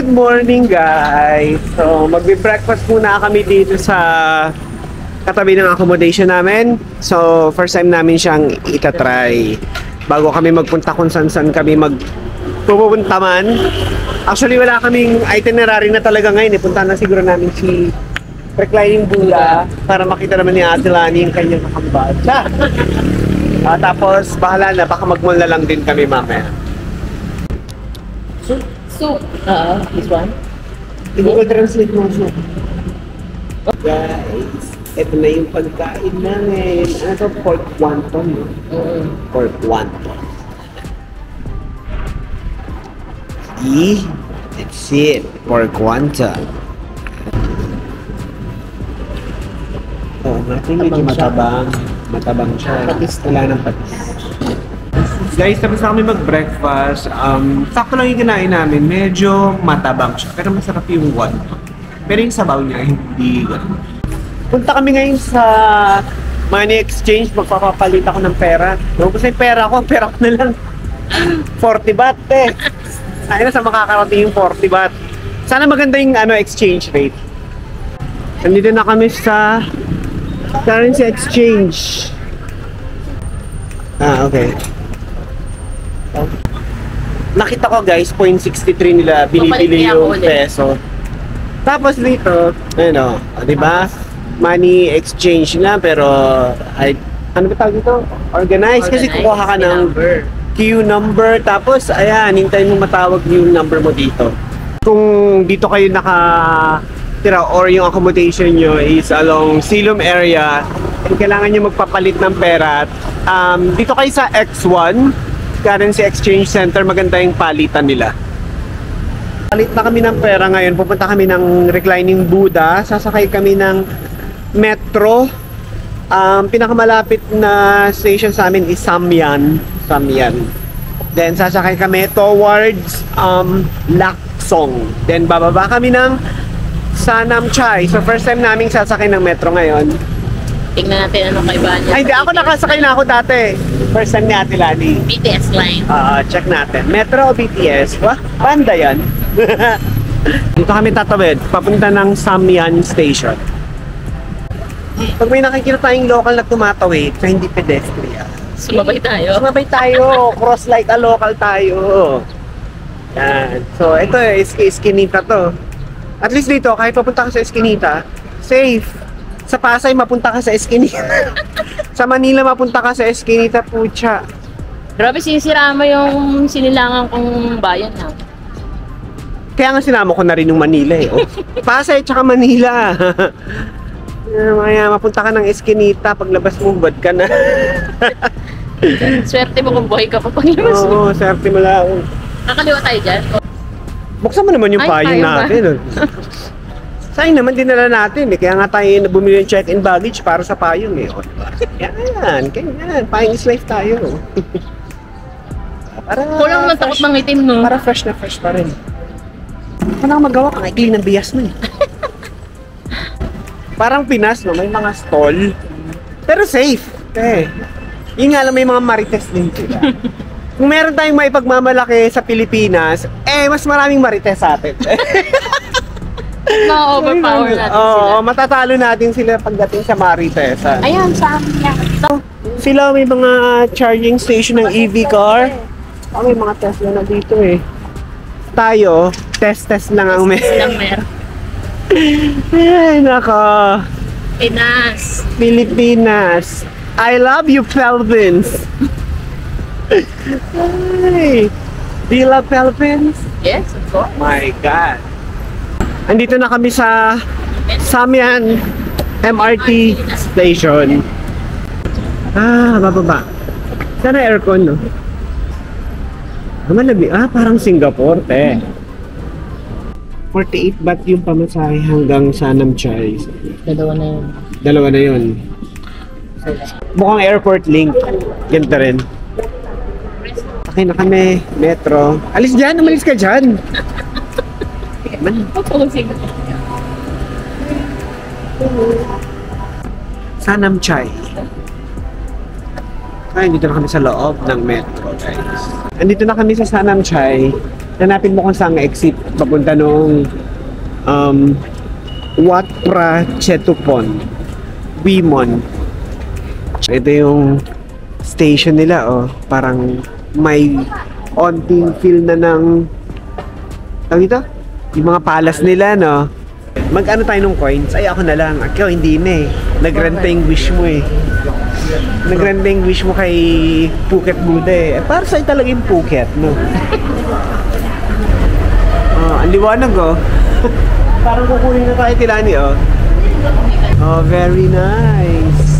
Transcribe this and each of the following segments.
Good morning guys! So magbe-breakfast muna kami dito sa katabi ng accommodation namin. So first time namin siyang itatry bago kami magpunta kung saan kami magpupunta man. Actually wala kaming itinerary na talaga ngayon. Punta na siguro namin si Reclining Buddha para makita naman ni Ate Lani yung kanyang kakambal. Tapos bahala na, baka mag-mall na lang din kami mamaya. Soup. This one. Google Translate mo soup. Guys, ito na yung pagkain namin. Ano to? Pork wonton, no? Pork wonton. That's it. Pork wonton. Natin medyo matabang. Matabang siya. Patis. Wala ng patis. Guys, tapos na kami mag-breakfast. Sakto lang yung kinain namin. Medyo matabang siya. Pero masarap yung wonton. Pero yung sabaw niya, hindi gano'n. Punta kami ngayon sa money exchange. Magpapapalit ako ng pera. Naubos na yung pera ko. Ang pera ko na lang 40 baht eh. Ayun na sa makakarating yung 40 baht. Sana maganda yung exchange rate. Nandito na kami sa currency exchange. Okay. Nakita ko guys, 0.63 nila binibili yung peso. Tapos dito, di ba? Money exchange na pero ano ba tawag dito? Organized kasi kukuha ka ng queue number tapos ayan, hintayin mo matawag yung number mo dito. Kung dito kayo nakatira or yung accommodation nyo is along Silom area and kailangan nyo magpapalit ng pera, dito kayo sa X1 Currency Exchange Center, maganda yung palitan nila. Palit na kami ng pera ngayon, pupunta kami ng Reclining Buddha, sasakay kami ng metro. Pinakamalapit na station sa amin is Samyan. Then sasakay kami towards Laksong. Then bababa kami ng Sanam Chai. So first time namin sasakay ng metro ngayon. Tingnan natin anong kaibahan niya. Ay, hindi. Ako nakasakay na ako dati. First time ni Ate Lani. BTS line. Check natin. Metro o BTS? Banda yan. Dito kami tatawid. Papunta ng Samyan Station. Pag may nakikita tayong local na tumatawid na hindi pedestrian, Sumabay tayo. sumabay tayo. Cross like a local tayo. Yan. So, ito Eskinita to. At least dito, kahit papunta ka sa Eskinita, safe. Sa Pasay, mapunta ka sa Eskinita. Sa Manila, mapunta ka sa Eskinita, pucha. Grabe, sinisira mo yung sinilangan kong bayan ha. Kaya nga sinama ko na rin yung Manila eh. Pasay tsaka Manila. Maya, mapunta ka ng Eskinita, paglabas mo, bad ka na. Swerte mo kung buhay ka pa paglabas mo. Oo, swerte mo lang. Kakaliwa tayo dyan. Buksan mo naman yung payong natin. Sayang naman dinala natin eh. Kaya nga tayo bumili ng check-in baggage para sa payong eh. Yan, ganyan. Payong is life tayo. Kulang ng takot ng itim, no? Para fresh na fresh pa rin. Wala kang magawa, kang ikli ng bias mo eh. Parang Pinas, no? May mga stall. Pero safe. Yun nga lang, may mga marites din sila. Kung meron tayong maipagmamalaki sa Pilipinas, mas maraming marites sa atin. Ma-overpower natin sila. Matatalo natin sila pagdating sa Maritesan. Ayan, sa amin yan. Sila may mga charging station ng EV car. May mga Tesla na dito eh. Tayo, test lang ang Silang meron. Ay, nako. Pinas. Pilipinas. I love you, Philippines. Ay, do you love Philippines? Yes, of course. My God. Andito na kami sa Samyan MRT Station. Bababa. Sana aircon, no? Malamig. Parang Singapore, te. 48 baht yung pamasahe hanggang Sanam Chai. Dalawa na yun. Mukhang airport link. Ganito rin. Sakay na kami. Metro. Alis dyan. Umalis ka dyan. Sanam Chai. Dito na kami sa loob ng metro, guys. Andito na kami sa Sanam Chai. Hanapin mo kung saan exit papunta nung Wat Prachetupon, Wimon. Ito yung station nila, oh. Parang may onting feel na ng tawag ito? Yung mga palace nila, no? Mag-ano tayo ng coins? Ay, ako na lang. Ikaw, hindi na eh. Nag-renta yung wish mo eh. Nag-renta yung wish mo kay Phuket Buddha eh. Para sa'yo talaga yung Phuket, no? Ang liwanag, oh. Parang kukunin na tayo Tilani, oh. Oh, very nice.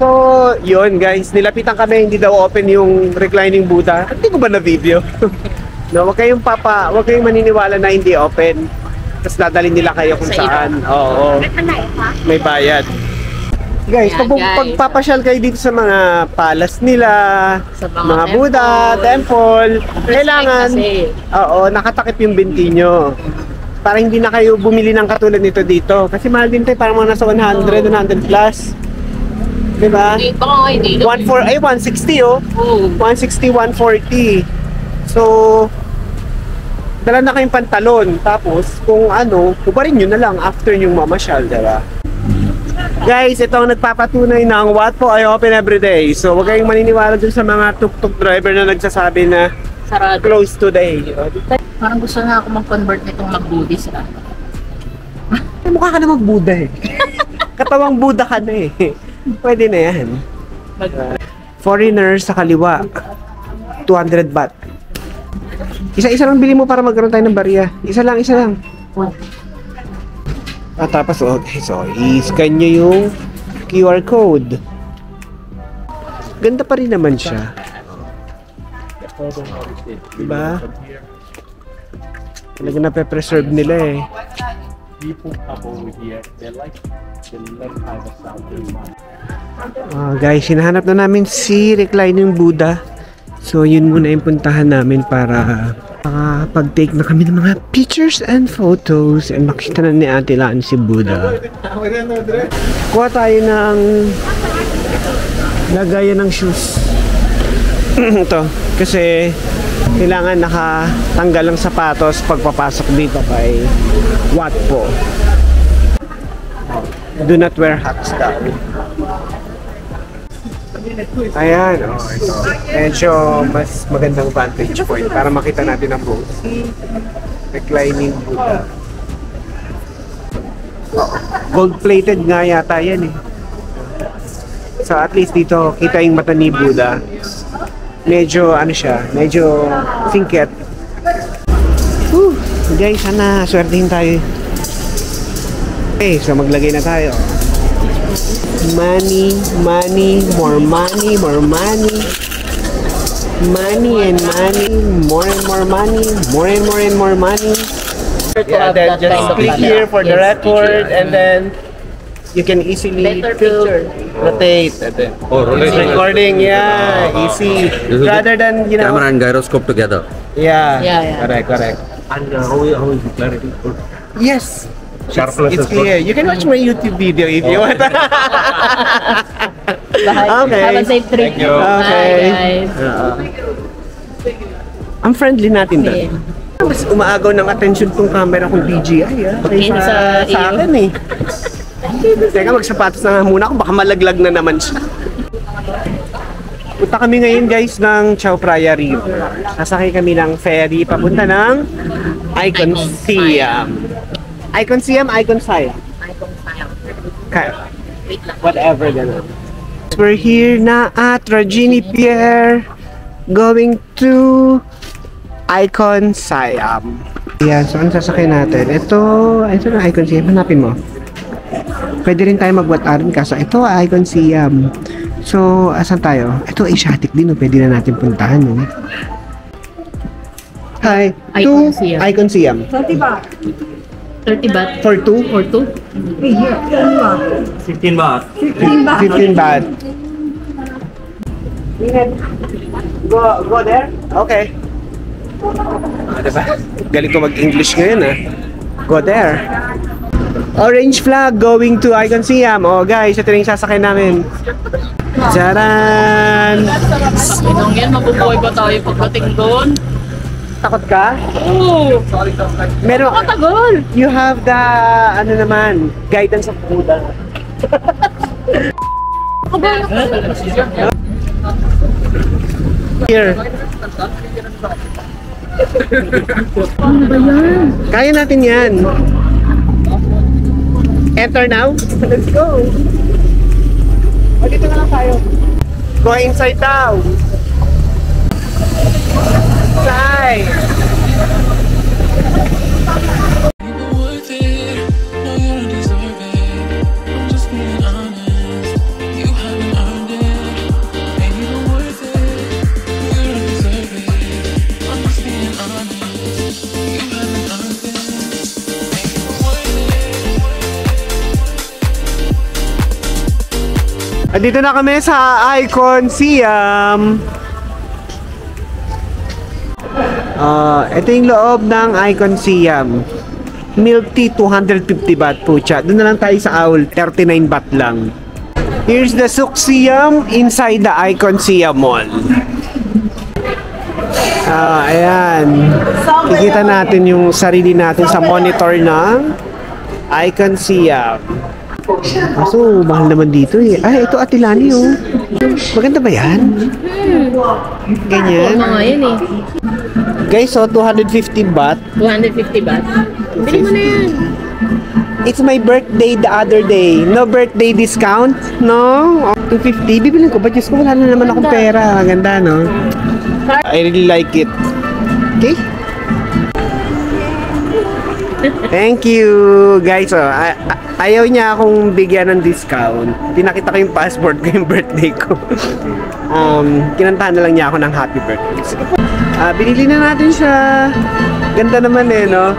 So, yun guys. Nilapitan kami, hindi daw open yung reclining Buddha. Hindi ko ba na-video? No, wag kayong maniniwala na hindi open. Tapos dadalhin nila kayo kung saan. Oo. May bayad. Guys, pag papasyal kayo dito sa mga palace nila, Sa mga Buddha, temple, kailangan, kasi. nakatakip yung binti nyo. Para hindi na kayo bumili ng katulad nito dito. Kasi mahal din tayo, parang mga nasa 100, 100 plus. Diba? Hindi, baka nga hindi. 160 oh. 160, 140. So, dala na kayong pantalon. Tapos, kung kubarin nyo na lang after yung mamasyal, diba? Guys, ito ang nagpapatunay ng Wat Po ay open everyday. So, huwag kayong maniniwala dun sa mga tuk-tuk driver na nagsasabi na Sarado. close today. Parang gusto na ako mag-convert nitong mag-Buddhist. Ay, mukha ka na mag-Buddha eh. Katawang Buddha ka na eh. Pwede na yan. Foreigner sa kaliwa. 200 baht. Isa-isa lang bili mo para magkaroon tayo ng barya. Isa lang. Tapos i-scan nyo yung QR code. Ganda pa rin naman siya. Diba? Talaga na-preserve nila eh. Guys, hinahanap na namin si reclining Buddha. So yun muna yung puntahan namin para pag-take na kami ng mga pictures and photos and makita na ni Ate Lan si Buddha. Kuha tayo ng lagayan ng shoes. Ito, kasi kailangan nakatanggal ng sapatos pagpapasok dito kay Wat Po. Do not wear hats daw. Ayan, ito. Medyo mas magandang vantage point para makita natin ang boat. Reclining Buddha. Gold-plated nga yata yan eh. So at least dito, kita yung mata ni Buddha. Medyo, medyo singket. Guys, sana swertihin tayo. Okay, so maglagay na tayo. Money, more money, more money. Money and money, more and more money, more and more and more money. Yeah, then just click here for the record and then you can easily rotate. It's recording, yeah, easy. Rather than, camera and gyroscope together. Yeah. Correct. And how is the clarity? Yes. It's clear. You can watch my YouTube video if you want. Okay. Have a safe trip. Thank you. Okay. Bye, guys. Ang friendly natin doon. Mas umaagaw ng attention tong camera kung DJI kaysa sa akin eh. Teka, magsapatos na muna ako, baka malaglag na naman siya. Punta kami ngayon guys ng Chao Phraya River. Sasakay kami ng ferry papunta ng Icon Siam. Icon Siam. Okay. Whatever ganun. We're here na at Rajini Pier going to Icon Siam. Yan, so ano sasakay natin? Ito na Icon Siam. Hanapin mo. Pwede rin tayo magwataran kaso ito Icon Siam. So, asan tayo? Ito Asiatic din, pwede na natin puntahan. Hi, Icon Siam. Icon Siam. 30 baht. For two? Or 2? 15 baht. 15 baht. Go there? Okay. Diba? Galing ko mag-English ngayon Go there. Orange flag going to Icon Siam. Oh guys, ito na yung sasakay namin. Tcharan! Inong yan, mabubuhay ba tayo pagdating doon? Takot ka? Oo. Meron, Matagal. you have the, ano naman, guidance of Buddha. Here. Ano ba yan? Kaya natin yan. Enter now? Let's go. O, dito na lang tayo. Go inside daw. Inside. Worth it, no you don't deserve it. I'm just being honest, you haven't earned it. Ain't even worth it, you don't deserve it. I'm just being honest, you haven't earned it. Ain't even worth it. Andito na kami sa Icon Siam. Ito yung loob ng Icon Siam. Milk tea, 250 baht po siya. Doon na lang tayo sa Owl, 39 baht lang. Here's the Suk Siam inside the Icon Siam Mall. Ayan. Kikita natin yung sarili natin sa monitor ng Icon Siam. Kaso, mahal naman dito eh. Ay, ito Atilani oh. Maganda ba yan? Ganyan. Oo nga yan eh. Guys, so 250 baht. 250 baht. Bili mo na yan. It's my birthday the other day. No birthday discount? No? 250? Bibilin ko ba? Diyos ko, wala na naman akong pera. Maganda, no? I really like it. Okay? Thank you, guys. Oh, ayaw niya akong bigyan ng discount. Pinakita ko yung passport ko yung birthday ko. Kinantahan na lang niya ako ng happy birthday. Binili na natin siya. Ganda naman eh, no?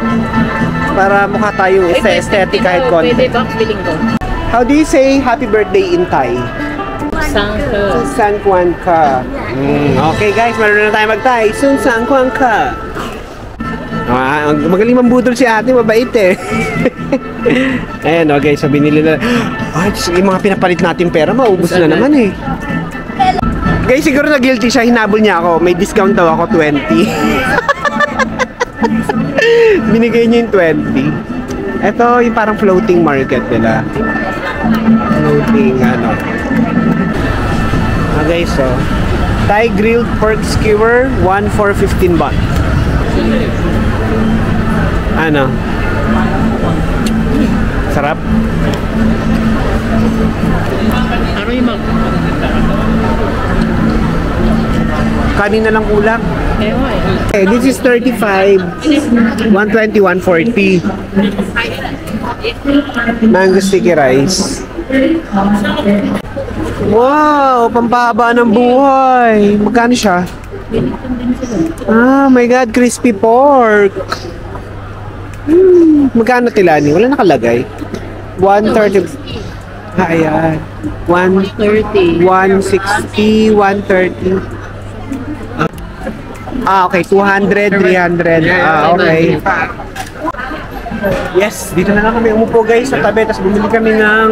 Para mukha tayong aesthetic kahit konti. Pwede box biling ko. How do you say happy birthday in Thai? Sangko. San Juan ka. Okay guys, meron na tayo mag-Thai. San Juan ka. Magaling mambudol si ate, mabait eh. Ayan, okay, so binili na. Ay, yung mga pinapalit natin pera, maubos na naman eh. Guys, siguro na guilty siya, hinabol niya ako. May discount daw ako, 20. Binigay niya yung 20. Ito yung parang floating market nila. Floating, ano. Okay, so Thai grilled pork skewer, 1 for 15 baht. Ano? Sarap? Ano yung mag... Kanin na lang ulam. Ewan eh. Okay, this is 35, 120, 140. Mango sticky rice. Wow, pampahaba ng buhay. Magkano siya? My God, crispy pork. Magkano Tilani? Wala nakalagay. 130. Ayan. 30. 160, 130. Okay. 200, 300. Okay. Yes, dito na lang kami umupo guys sa tabi. Tapos bumili kami ng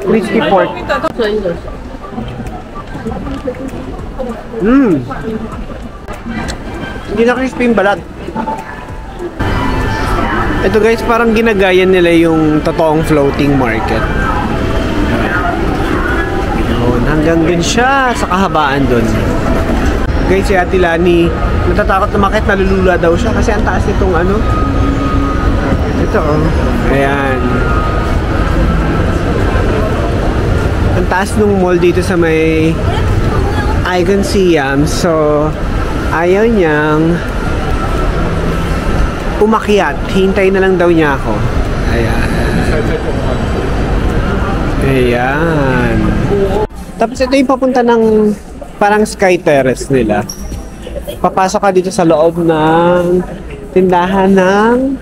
crispy pork. Hindi na crispy yung balat. Ito guys, parang ginagayan nila yung totoong floating market. Yun, hanggang dun siya sa kahabaan dun. Guys, si Ate Lani, natatakot na makit, nalulula daw siya kasi ang taas nitong ano. Ito oh. Ayan. Ang taas nung mall dito sa may Icon Siam. So, ayaw niyang umakyat. Hintay na lang daw niya ako. Ayan. Ayan. Tapos ito yung papunta ng parang Sky Terrace nila. Papasok ka dito sa loob ng tindahan ng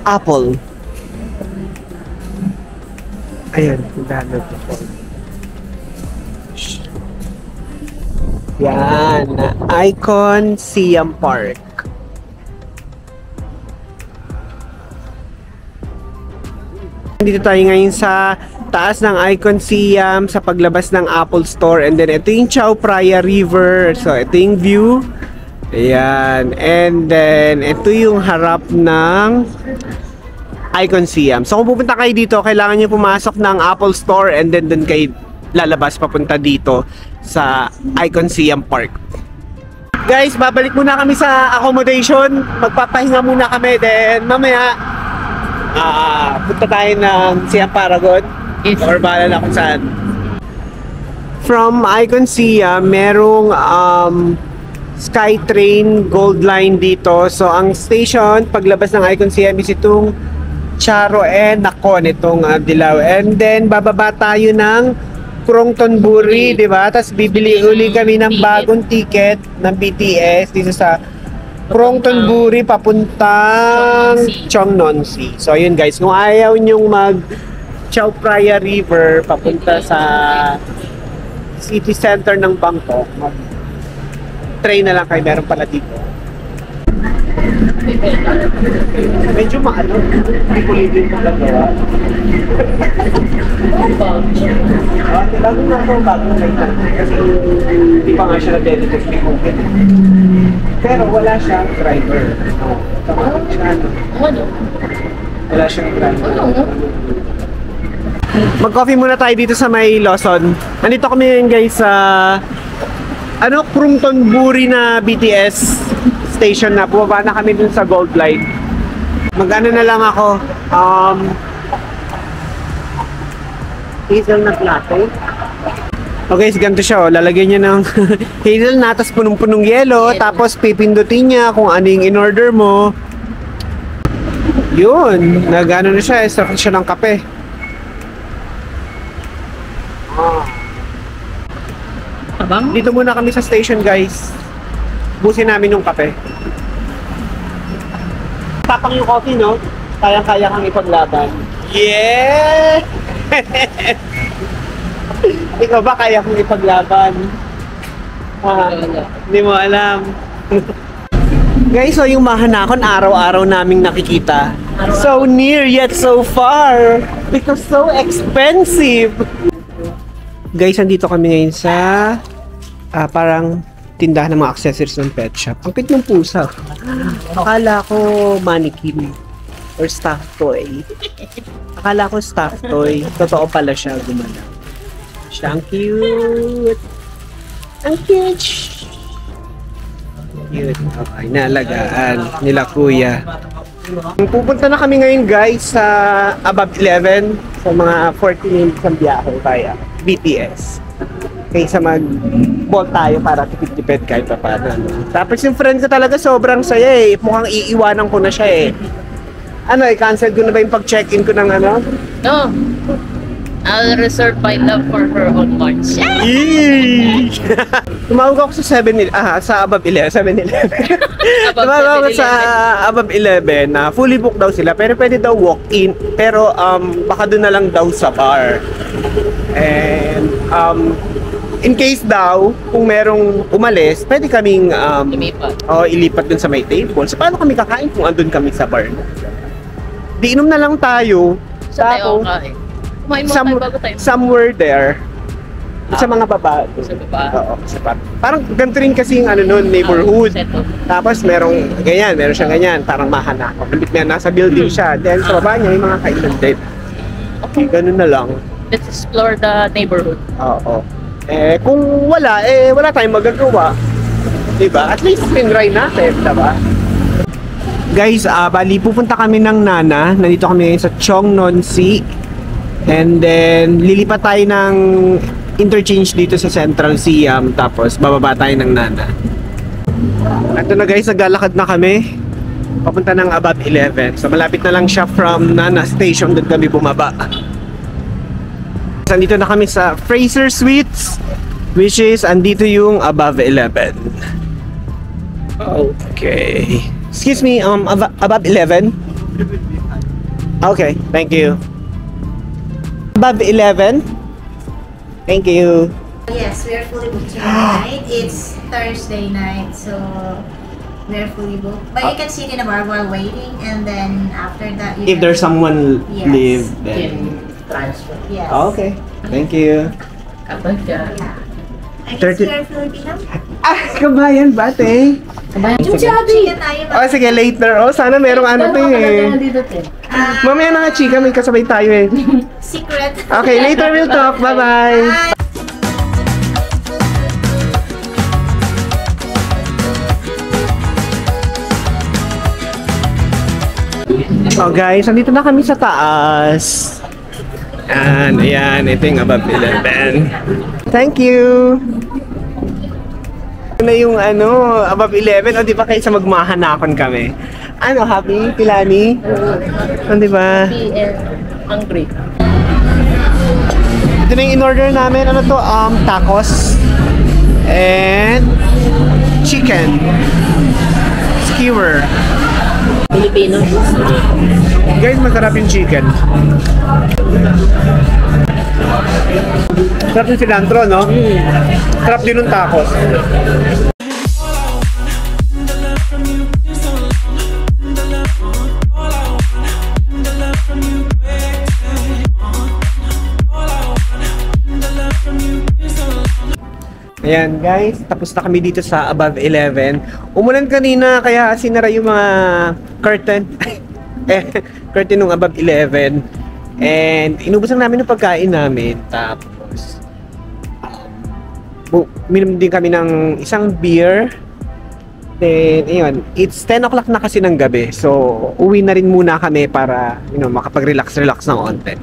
Apple. Ayan, tindahan ng Apple. Yan. Icon Siam Park. Dito tayo ngayon sa taas ng Icon Siam sa paglabas ng Apple Store, and then ito yung Chao Phraya River. So ito yung view Ayan. And then, ito yung harap ng Icon Siam. So kung pupunta kayo dito, kailangan nyo pumasok ng Apple Store and then dun kayo lalabas papunta dito sa Icon Siam Park. Guys, babalik muna kami sa accommodation. Magpapahinga muna kami. Then mamaya, punta tayo ng Siam Paragon. Yes. Or bahala na kung saan. From Icon Siam, merong SkyTrain Gold Line dito. So ang station, paglabas ng Icon Siam is itong Charo and Nakon, itong Dilaw. And then bababa tayo ng Krongton Buri, di ba? Tapos bibili uli kami ng bagong ticket ng BTS dito sa Krongton Buri papuntang Cheongnon-si. So ayun guys, kung ayaw nyong mag Chao Phraya River papunta sa city center ng Bangkok, mag train na lang kayo, meron pala dito. Medyo maano, hindi ko libre yung pagagawa. Lalo na ito bagong train na. Kasi hindi pa nga siya na-dedicate may COVID. Pero wala siyang driver. Wala siyang driver. Mag-coffee muna tayo dito sa may Lawson. Nandito kami ngayon guys sa Krongton Buri na BTS station na. Bumaba na kami dun sa Gold Line. Mag-ano na lang ako. Hazelnut latte. Okay, ganito siya. Lalagyan niya ng hazelnut, tapos punong-punong yelo, tapos pipindutin niya kung ano yung in-order mo. Yun. Nag-ano na siya. Sarap siya ng kape. Abang? Dito muna kami sa station guys. Busin namin yung kape. Tapang yung coffee, no? Kayang-kaya kang ipaglaban. Yeah! Ikaw ba kaya kong ipaglaban? Hindi mo alam. Guys, so yung Mahanakon araw-araw naming nakikita. So near yet so far. Because so expensive. Guys, andito kami ngayon sa parang tindahan ng mga accessories ng pet shop. Ang cute ng pusa. Akala ko mannequin or stuffed toy. Akala ko stuffed toy. Totoo pala siya, gumalaw. Siya ang cute. Ang cute. Cute. Okay, naalagaan nila kuya. Pupunta na kami ngayon guys sa Above 11 sa mga 40 minutes ang biyahe via BTS. Kaysa mag-ball tayo para tipid-tipid kahit pa paano. Tapos yung friend ko talaga sobrang saya eh. Mukhang iiwanan ko na siya eh. Cancel ko na ba yung pag-check-in ko ng ano? No. I'll reserve my love for her on March. Yee! Tumawag ako sa sa Above 11, 7-Eleven. Tumawag ako sa Above 11 na fully booked daw sila pero pwede daw walk-in pero baka doon na lang daw sa bar. And in case daw kung merong umalis, pwede kaming ilipat dun sa may table. So paano kami kakain kung andun kami sa bar? Di inom na lang tayo. Tayo kain. Kumain mo tayo bago tayo. Somewhere there. Sa mga baba. Sa baba? Oo, sa baba. Parang ganito rin kasi yung neighborhood. Tapos meron siyang ganyan, parang Mahanakon. Nasa building siya. Then sa baba niya, yung mga kainan din. Okay, ganun na lang. Let's explore the neighborhood. Oo. Kung wala tayong magagawa. Diba? At least pinray natin, diba? Guys, bali pupunta kami ng Nana. Nandito kami ngayon sa Cheongnon-si. And then, lilipat tayo ng interchange dito sa Central Siam. Tapos, bababa tayo ng Nana. Ito na guys, naglalakad na kami. Papunta ng Above 11. So, malapit na lang siya from Nana Station. Doon kami bumaba. Andito na kami sa Fraser Suites, which is andito yung Above 11. Okay. Excuse me, Above 11? Okay, thank you. Above 11? Thank you. Yes, we are fully booked tonight. It's Thursday night, so we're fully booked. But you can sit in a bar while waiting, and then after that, you If can- there's someone Yes. leave, then... Transfer. Yes. Okay, thank you. Kapag ka. Yeah. I guess 30 we are Filipino. Kabayan ba, te? Yung sabi. Chicken tayo. Oh, sige, later. Oh, sana merong ano to eh. Dito, te. Mamaya na nga, chika. May kasabay tayo eh. Secret. Okay, later we'll talk. Bye-bye. Oh guys, nandito na kami sa taas. Ayan, ito yung above 11. Thank you! Ito na yung above 11. O di ba kaysa magmahanakon kami? Ano, happy? Pilani? O di ba? Hungry. Ito na yung in-order namin. Ano to? Tacos. And chicken. Skewer. Filipino. Guys, masarap yung chicken. Sarap yung cilantro, no? Sarap din yung tacos. Ayan guys, tapos na kami dito sa above 11. Umulan kanina kaya sinara yung mga curtain. Curtain ng above 11. And inubos lang namin yung pagkain namin. Tapos minom din kami ng isang beer. Then ayun, it's 10 o'clock na kasi ng gabi. So uwi na rin muna kami para makapag-relax ng konti.